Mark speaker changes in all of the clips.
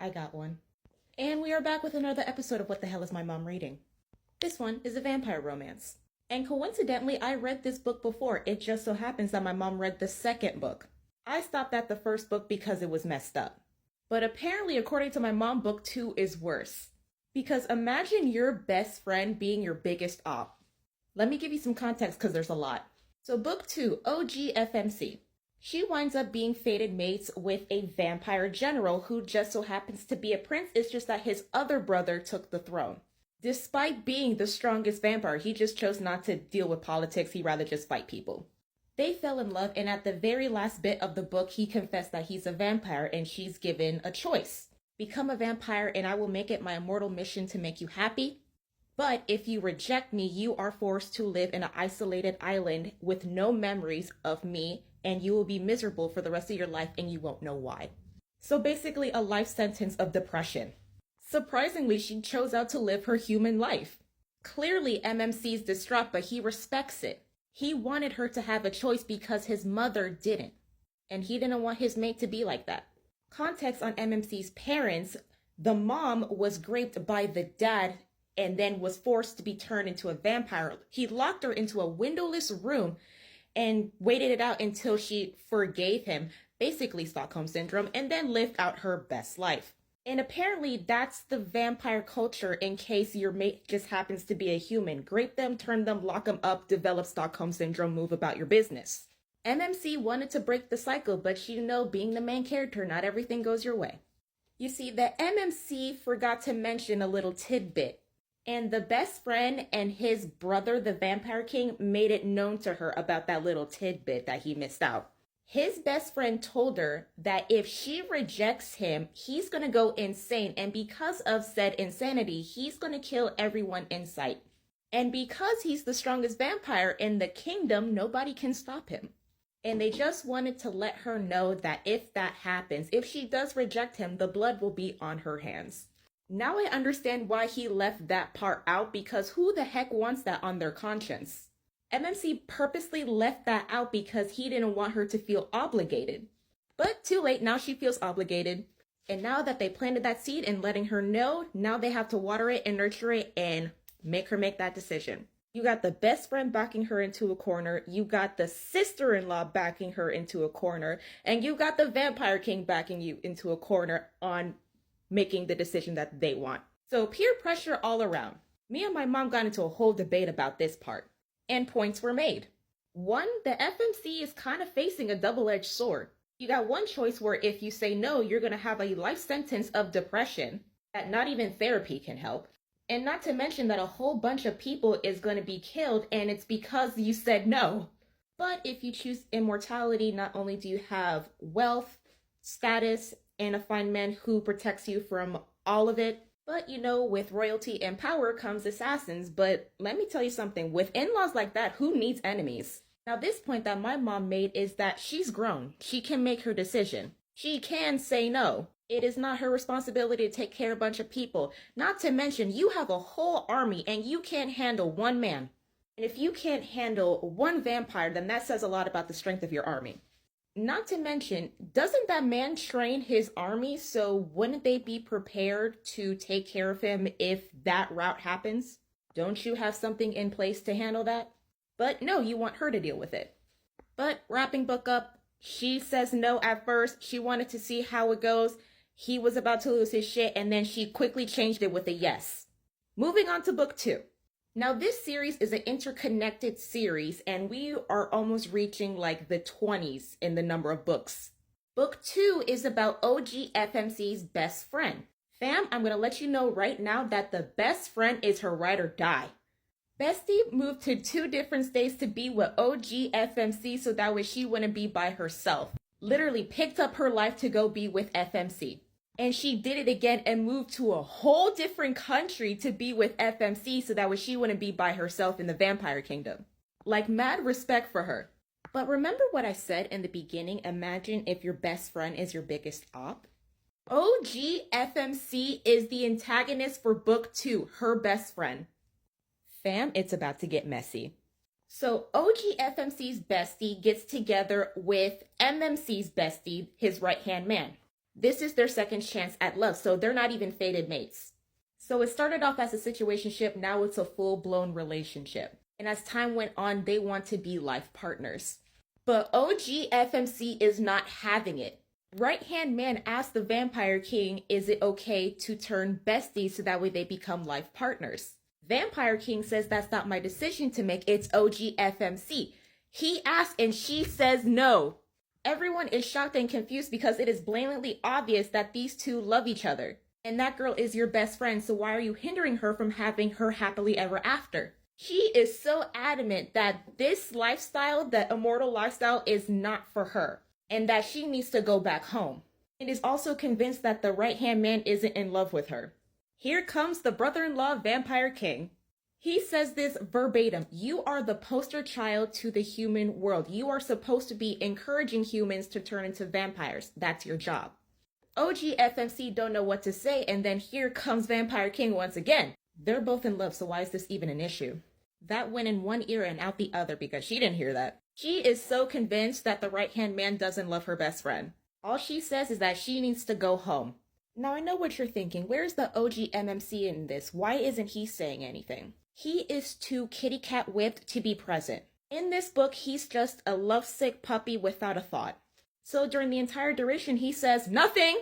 Speaker 1: I got one. And we are back with another episode of What the Hell Is My Mom Reading? This one is a vampire romance. And coincidentally, I read this book before. It just so happens that my mom read the second book. I stopped at the first book because it was messed up. But apparently, according to my mom, book 2 is worse. Because imagine your best friend being your biggest op. Let me give you some context because there's a lot. So book 2, OG FMC. She winds up being fated mates with a vampire general who just so happens to be a prince. It's just that his other brother took the throne. Despite being the strongest vampire, he just chose not to deal with politics. He'd rather just fight people. They fell in love, and at the very last bit of the book, he confessed that he's a vampire, and she's given a choice. Become a vampire, and I will make it my immortal mission to make you happy. But if you reject me, you are forced to live in an isolated island with no memories of me, and you will be miserable for the rest of your life, and you won't know why. So basically, a life sentence of depression. Surprisingly, she chose out to live her human life. Clearly, MMC's distraught, but he respects it. He wanted her to have a choice because his mother didn't. And he didn't want his mate to be like that. Context on MMC's parents: the mom was raped by the dad and then was forced to be turned into a vampire. He locked her into a windowless room and waited it out until she forgave him, basically Stockholm Syndrome, and then lived out her best life. And apparently that's the vampire culture in case your mate just happens to be a human. Grape them, turn them, lock them up, develop Stockholm Syndrome, move about your business. MMC wanted to break the cycle, but being the main character, not everything goes your way. You see, the MMC forgot to mention a little tidbit. And the best friend and his brother, the Vampire King, made it known to her about that little tidbit that he missed out. His best friend told her that if she rejects him, he's going to go insane. And because of said insanity, he's going to kill everyone in sight. And because he's the strongest vampire in the kingdom, nobody can stop him. And they just wanted to let her know that if that happens, if she does reject him, the blood will be on her hands. Now I understand why he left that part out, because who the heck wants that on their conscience? MMC purposely left that out because he didn't want her to feel obligated. But too late, now she feels obligated. And now that they planted that seed and letting her know, now they have to water it and nurture it and make her make that decision. You got the best friend backing her into a corner, you got the sister-in-law backing her into a corner, and you got the Vampire King backing you into a corner on making the decision that they want. So peer pressure all around. Me and my mom got into a whole debate about this part. And points were made. One, the FMC is kind of facing a double-edged sword. You got one choice where if you say no, you're going to have a life sentence of depression that not even therapy can help. And not to mention that a whole bunch of people is going to be killed, and it's because you said no. But if you choose immortality, not only do you have wealth, status, and a fine man who protects you from all of it, but with royalty and power comes assassins. But let me tell you something, with in-laws like that, who needs enemies? Now this point that my mom made is that she's grown. She can make her decision. She can say no. It is not her responsibility to take care of a bunch of people. Not to mention, you have a whole army and you can't handle one man. And if you can't handle one vampire, then that says a lot about the strength of your army. Not to mention, doesn't that man train his army? So wouldn't they be prepared to take care of him if that route happens? Don't you have something in place to handle that? But no, you want her to deal with it. But wrapping book up, she says no at first. She wanted to see how it goes. He was about to lose his shit, and then she quickly changed it with a yes. Moving on to book 2. Now, this series is an interconnected series, and we are almost reaching like the 20s in the number of books. Book 2 is about OG FMC's best friend. Fam, I'm going to let you know right now that the best friend is her ride or die. Bestie moved to 2 different states to be with OG FMC so that way she wouldn't be by herself. Literally picked up her life to go be with FMC. And she did it again and moved to a whole different country to be with FMC so that way she wouldn't be by herself in the Vampire Kingdom. Like, mad respect for her. But remember what I said in the beginning? Imagine if your best friend is your biggest op. OG FMC is the antagonist for book 2, her best friend. Fam, it's about to get messy. So OG FMC's bestie gets together with MMC's bestie, his right-hand man. This is their second chance at love, so they're not even fated mates. So it started off as a situationship, now it's a full-blown relationship. And as time went on, they want to be life partners. But OG FMC is not having it. Right-hand man asked the Vampire King, is it okay to turn besties so that way they become life partners? Vampire King says that's not my decision to make, it's OG FMC. He asked and she says no. Everyone is shocked and confused because it is blatantly obvious that these two love each other. And that girl is your best friend, so why are you hindering her from having her happily ever after? She is so adamant that this lifestyle, that immortal lifestyle, is not for her, and that she needs to go back home. And is also convinced that the right-hand man isn't in love with her. Here comes the brother-in-law Vampire King. He says this verbatim, you are the poster child to the human world. You are supposed to be encouraging humans to turn into vampires. That's your job. OG FMC don't know what to say, and then here comes Vampire King once again. They're both in love, so why is this even an issue? That went in one ear and out the other because she didn't hear that. She is so convinced that the right-hand man doesn't love her best friend. All she says is that she needs to go home. Now I know what you're thinking. Where's the OG MMC in this? Why isn't he saying anything? He is too kitty cat whipped to be present. In this book, he's just a lovesick puppy without a thought. So during the entire duration, he says nothing.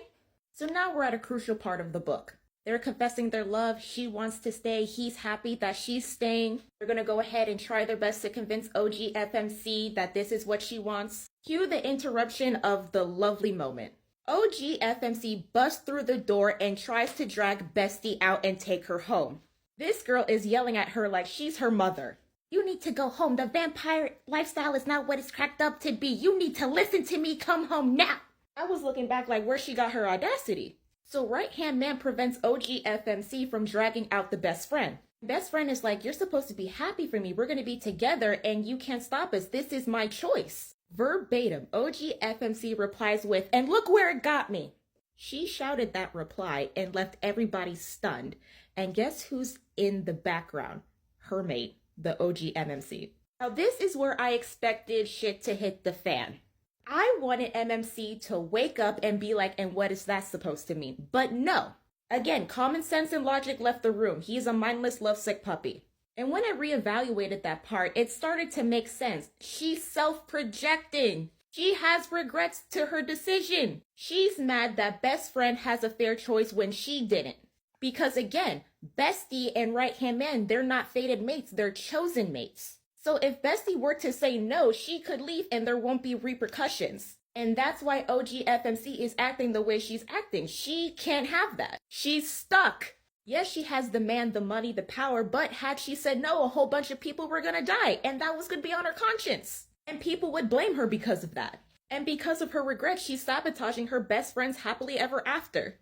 Speaker 1: So now we're at a crucial part of the book. They're confessing their love. She wants to stay. He's happy that she's staying. They're going to go ahead and try their best to convince OG FMC that this is what she wants. Cue the interruption of the lovely moment. OG FMC busts through the door and tries to drag Bestie out and take her home. This girl is yelling at her like she's her mother. You need to go home. The vampire lifestyle is not what it's cracked up to be. You need to listen to me. Come home now. I was looking back like where she got her audacity. So right-hand man prevents OG FMC from dragging out the best friend. Best friend is like, you're supposed to be happy for me. We're going to be together and you can't stop us. This is my choice. Verbatim, OG FMC replies with, and look where it got me. She shouted that reply and left everybody stunned. And guess who's in the background? Her mate, the OG MMC. Now this is where I expected shit to hit the fan. I wanted MMC to wake up and be like, and what is that supposed to mean? But no. Again, common sense and logic left the room. He's a mindless, lovesick puppy. And when I reevaluated that part, it started to make sense. She's self-projecting. She has regrets to her decision. She's mad that best friend has a fair choice when she didn't. Because again, Bestie and right-hand man, they're not fated mates, they're chosen mates. So if Bestie were to say no, she could leave and there won't be repercussions. And that's why OG FMC is acting the way she's acting. She can't have that. She's stuck. Yes, she has the man, the money, the power, but had she said no, a whole bunch of people were gonna die, and that was gonna be on her conscience. And people would blame her because of that. And because of her regret, she's sabotaging her best friend's happily ever after.